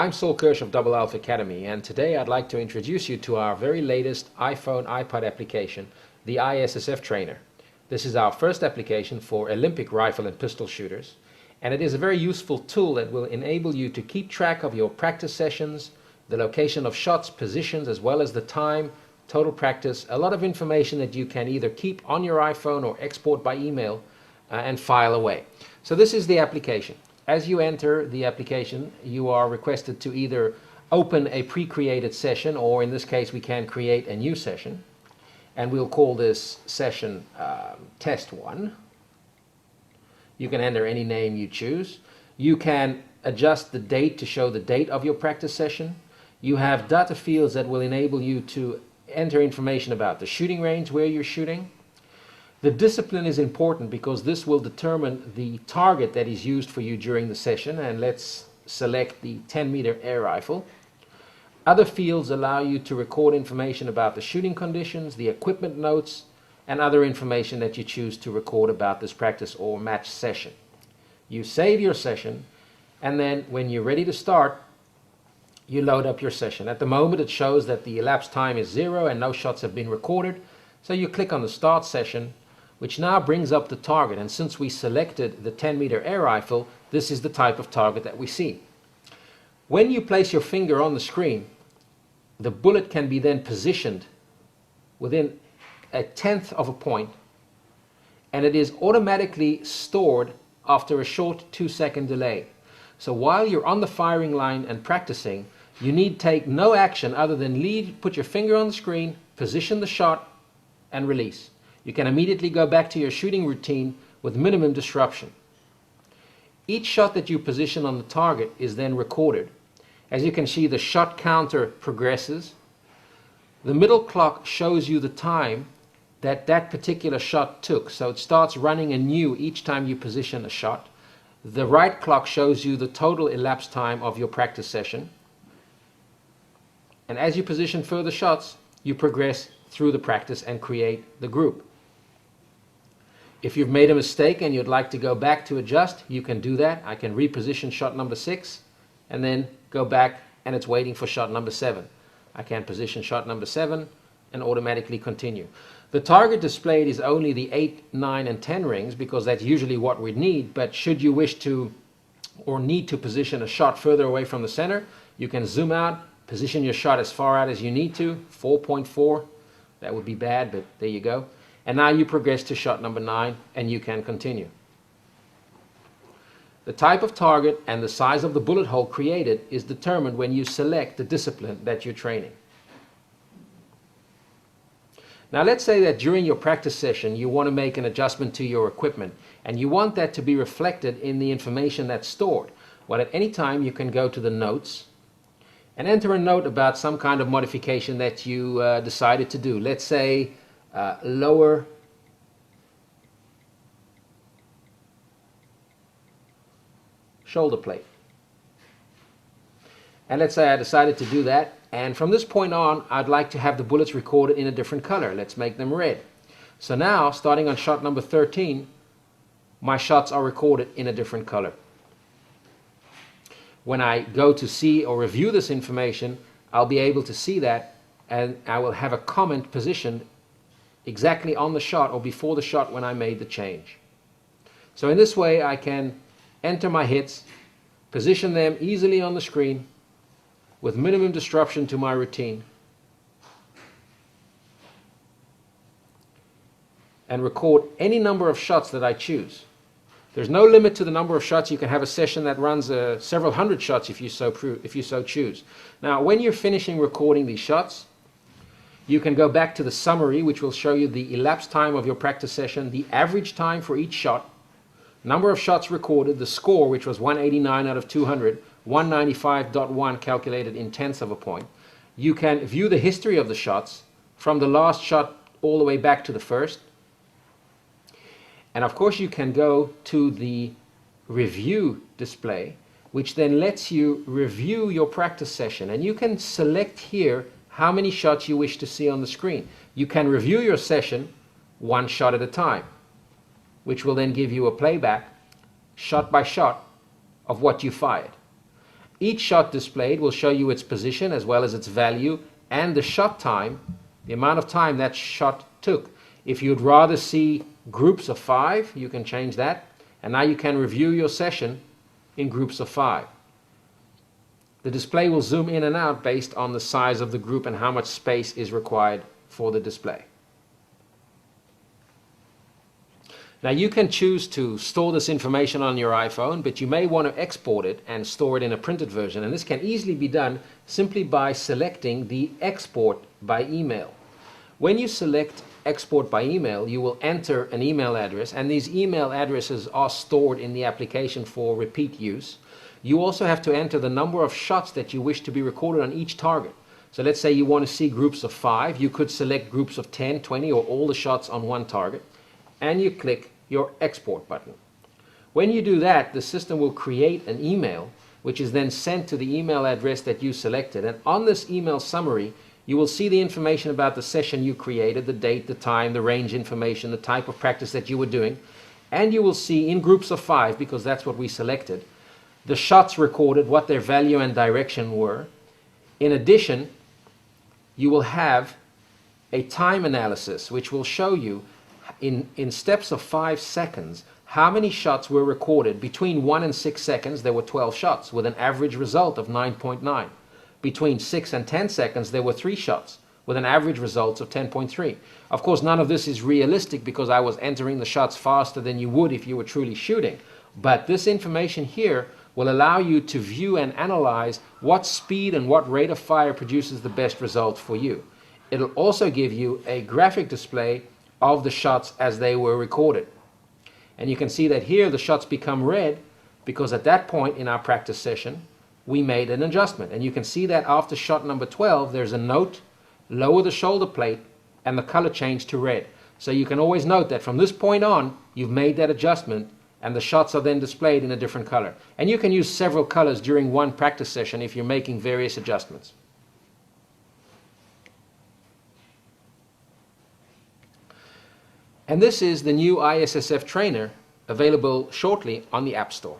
I'm Saul Kirsch of Double Alpha Academy, and today I'd like to introduce you to our very latest iPhone iPod application, the ISSF Trainer. This is our first application for Olympic rifle and pistol shooters, and it is a very useful tool that will enable you to keep track of your practice sessions, the location of shots, positions, as well as the time, total practice, a lot of information that you can either keep on your iPhone or export by email and file away. So this is the application. As you enter the application, you are requested to either open a pre-created session, or in this case we can create a new session, and we'll call this session test 1. You can enter any name you choose. You can adjust the date to show the date of your practice session. You have data fields that will enable you to enter information about the shooting range where you're shooting. The discipline is important because this will determine the target that is used for you during the session, and let's select the 10-meter air rifle. Other fields allow you to record information about the shooting conditions, the equipment notes, and other information that you choose to record about this practice or match session. You save your session, and then when you're ready to start, you load up your session. At the moment it shows that the elapsed time is 0 and no shots have been recorded, so you click on the start session, which now brings up the target, and since we selected the 10-meter air rifle, this is the type of target that we see. When you place your finger on the screen, the bullet can be then positioned within a tenth of a point, and it is automatically stored after a short 2-second delay. So while you're on the firing line and practicing, you need take no action other than put your finger on the screen, position the shot, and release. You can immediately go back to your shooting routine with minimum disruption. Each shot that you position on the target is then recorded. As you can see, the shot counter progresses. The middle clock shows you the time that that particular shot took, so it starts running anew each time you position a shot. The right clock shows you the total elapsed time of your practice session. And as you position further shots, you progress through the practice and create the group. If you've made a mistake and you'd like to go back to adjust, you can do that. I can reposition shot number 6 and then go back, and it's waiting for shot number 7. I can position shot number 7 and automatically continue. The target displayed is only the 8, 9 and 10 rings because that's usually what we need, but should you wish to or need to position a shot further away from the center, you can zoom out, position your shot as far out as you need to, 4.4. That would be bad, but there you go. And now you progress to shot number 9 and you can continue. The type of target and the size of the bullet hole created is determined when you select the discipline that you're training. Now let's say that during your practice session you want to make an adjustment to your equipment and you want that to be reflected in the information that's stored. Well, at any time you can go to the notes and enter a note about some kind of modification that you decided to do. Let's say lower shoulder plate. And let's say I decided to do that, and from this point on I'd like to have the bullets recorded in a different color. Let's make them red. So now, starting on shot number 13, my shots are recorded in a different color. When I go to see or review this information, I'll be able to see that, and I will have a comment positioned exactly on the shot or before the shot when I made the change. So in this way I can enter my hits, position them easily on the screen with minimum disruption to my routine, and record any number of shots that I choose. There's no limit to the number of shots. You can have a session that runs several hundred shots if you so choose. Now when you're finishing recording these shots, you can go back to the summary, which will show you the elapsed time of your practice session, the average time for each shot, number of shots recorded, the score, which was 189 out of 200, 195.1 calculated in tenths of a point. You can view the history of the shots from the last shot all the way back to the first. And of course you can go to the review display, which then lets you review your practice session, and you can select here how many shots you wish to see on the screen. You can review your session one shot at a time, which will then give you a playback shot by shot of what you fired. Each shot displayed will show you its position as well as its value and the shot time, the amount of time that shot took. If you'd rather see groups of 5, you can change that. And now you can review your session in groups of 5. The display will zoom in and out based on the size of the group and how much space is required for the display. Now you can choose to store this information on your iPhone, but you may want to export it and store it in a printed version, and this can easily be done simply by selecting the export by email. When you select export by email, you will enter an email address, and these email addresses are stored in the application for repeat use. You also have to enter the number of shots that you wish to be recorded on each target. So let's say you want to see groups of 5, you could select groups of 10, 20, or all the shots on one target, and you click your export button. When you do that, the system will create an email which is then sent to the email address that you selected, and on this email summary you will see the information about the session you created, the date, the time, the range information, the type of practice that you were doing, and you will see in groups of 5, because that's what we selected, the shots recorded, what their value and direction were. In addition, you will have a time analysis which will show you in steps of 5 seconds how many shots were recorded. Between 1 and 6 seconds there were 12 shots with an average result of 9.9. Between 6 and 10 seconds there were 3 shots with an average result of 10.3. Of course, none of this is realistic because I was entering the shots faster than you would if you were truly shooting, but this information here will allow you to view and analyze what speed and what rate of fire produces the best result for you. It'll also give you a graphic display of the shots as they were recorded. And you can see that here the shots become red because at that point in our practice session we made an adjustment. And you can see that after shot number 12 there's a note, lower the shoulder plate, and the color changed to red. So you can always note that from this point on you've made that adjustment, and the shots are then displayed in a different color. And you can use several colors during one practice session if you're making various adjustments. And this is the new ISSF Trainer, available shortly on the App Store.